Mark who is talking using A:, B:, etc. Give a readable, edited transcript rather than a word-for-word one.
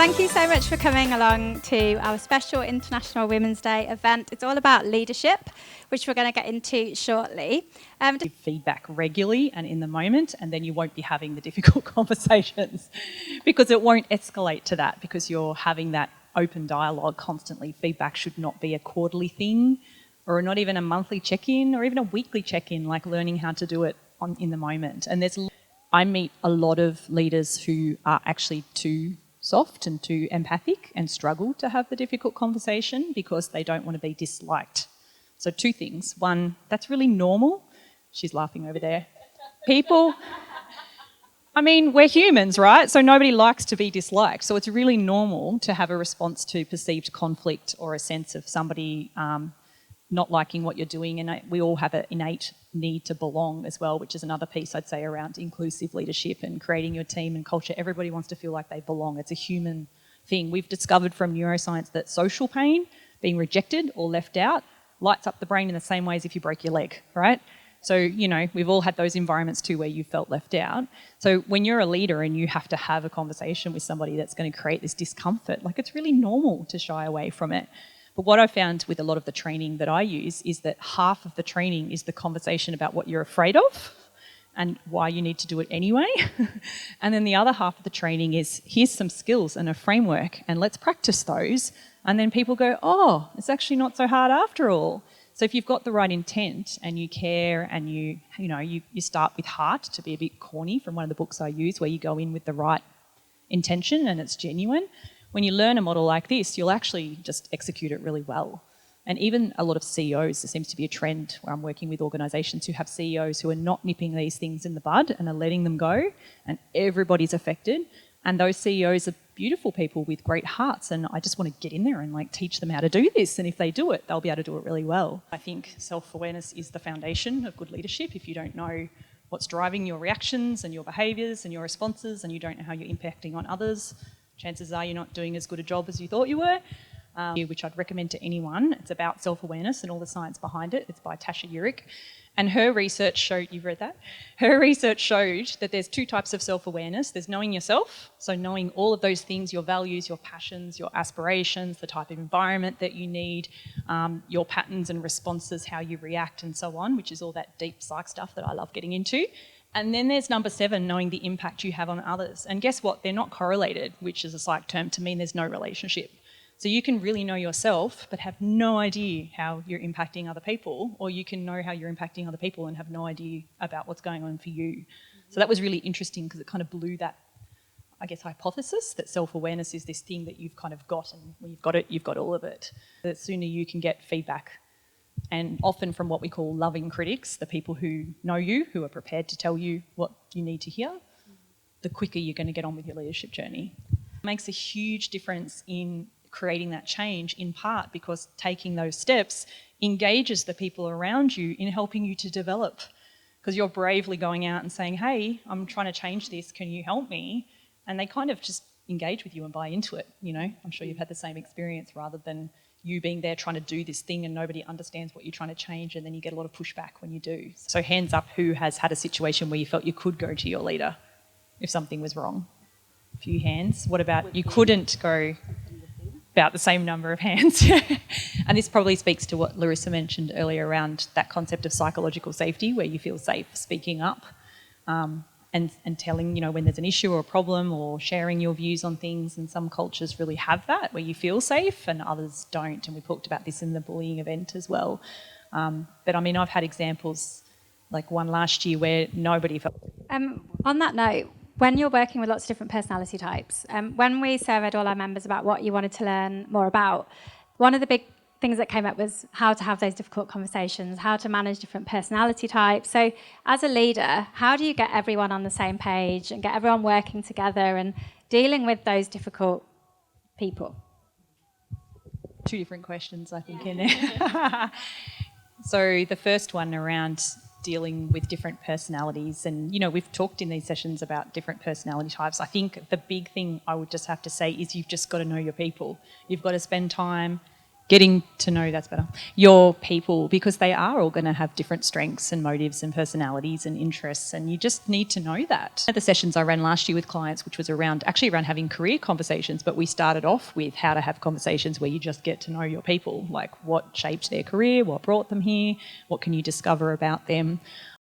A: Thank you so much for coming along to our special International Women's Day event. It's all about leadership, which we're going to get into shortly.
B: Give feedback regularly and in the moment, and then you won't be having the difficult conversations because it won't escalate to that because you're having that open dialogue constantly. Feedback should not be a quarterly thing or not even a monthly check-in or even a weekly check-in, like learning how to do it in the moment. And I meet a lot of leaders who are actually too soft and too empathic and struggle to have the difficult conversation because they don't want to be disliked. So two things. One, that's really normal. She's laughing over there. We're humans, right? So nobody likes to be disliked. So it's really normal to have a response to perceived conflict or a sense of somebody not liking what you're doing. And we all have an innate need to belong as well, which is another piece I'd say around inclusive leadership and creating your team and culture. Everybody wants to feel like they belong. It's a human thing. We've discovered from neuroscience that social pain, being rejected or left out, lights up the brain in the same way as if you break your leg, right? So, we've all had those environments too where you felt left out. So when you're a leader and you have to have a conversation with somebody that's going to create this discomfort, it's really normal to shy away from it. But what I found with a lot of the training that I use is that half of the training is the conversation about what you're afraid of and why you need to do it anyway. And then the other half of the training is, here's some skills and a framework and let's practice those. And then people go, oh, it's actually not so hard after all. So if you've got the right intent and you care and you start with heart, to be a bit corny from one of the books I use, where you go in with the right intention and it's genuine, when you learn a model like this, you'll actually just execute it really well. And even a lot of CEOs, there seems to be a trend where I'm working with organisations who have CEOs who are not nipping these things in the bud and are letting them go, and everybody's affected. And those CEOs are beautiful people with great hearts, and I just want to get in there and teach them how to do this. And if they do it, they'll be able to do it really well. I think self-awareness is the foundation of good leadership. If you don't know what's driving your reactions and your behaviours and your responses, and you don't know how you're impacting on others, chances are you're not doing as good a job as you thought you were, which I'd recommend to anyone. It's about self-awareness and all the science behind it. It's by Tasha Eurich. And her research showed, you've read that? Her research showed that there's two types of self-awareness. There's knowing yourself, so knowing all of those things, your values, your passions, your aspirations, the type of environment that you need, your patterns and responses, how you react and so on, which is all that deep psych stuff that I love getting into. And then there's number 7, knowing the impact you have on others. And guess what? They're not correlated, which is a psych term to mean there's no relationship. So you can really know yourself but have no idea how you're impacting other people, or you can know how you're impacting other people and have no idea about what's going on for you. So that was really interesting because it kind of blew that, hypothesis that self-awareness is this thing that you've kind of got, and when you've got it, you've got all of it. The sooner you can get feedback, and often from what we call loving critics, the people who know you, who are prepared to tell you what you need to hear, the quicker you're going to get on with your leadership journey. It makes a huge difference in creating that change, in part because taking those steps engages the people around you in helping you to develop. Because you're bravely going out and saying, hey, I'm trying to change this, can you help me? And they kind of just engage with you and buy into it. I'm sure you've had the same experience, rather than you being there trying to do this thing and nobody understands what you're trying to change, and then you get a lot of pushback when you do. So hands up, who has had a situation where you felt you could go to your leader if something was wrong? A few hands. What about you couldn't go? About the same number of hands. And this probably speaks to what Lorissa mentioned earlier around that concept of psychological safety, where you feel safe speaking up and telling, when there's an issue or a problem, or sharing your views on things. And some cultures really have that, where you feel safe, and others don't. And we talked about this in the bullying event as well. But I've had examples, like one last year, where nobody felt...
A: On that note, when you're working with lots of different personality types, when we surveyed all our members about what you wanted to learn more about, one of the big things that came up was how to have those difficult conversations, how to manage different personality types. So as a leader, how do you get everyone on the same page and get everyone working together and dealing with those difficult people?
B: 2 different questions, I think, in there. So the first one around dealing with different personalities, and we've talked in these sessions about different personality types. I think the big thing I would just have to say is you've just got to know your people. You've got to spend time Getting to know, that's better, your people, because they are all going to have different strengths and motives and personalities and interests, and you just need to know that. At the sessions I ran last year with clients, which was around having career conversations, but we started off with how to have conversations where you just get to know your people, like what shaped their career, what brought them here, what can you discover about them.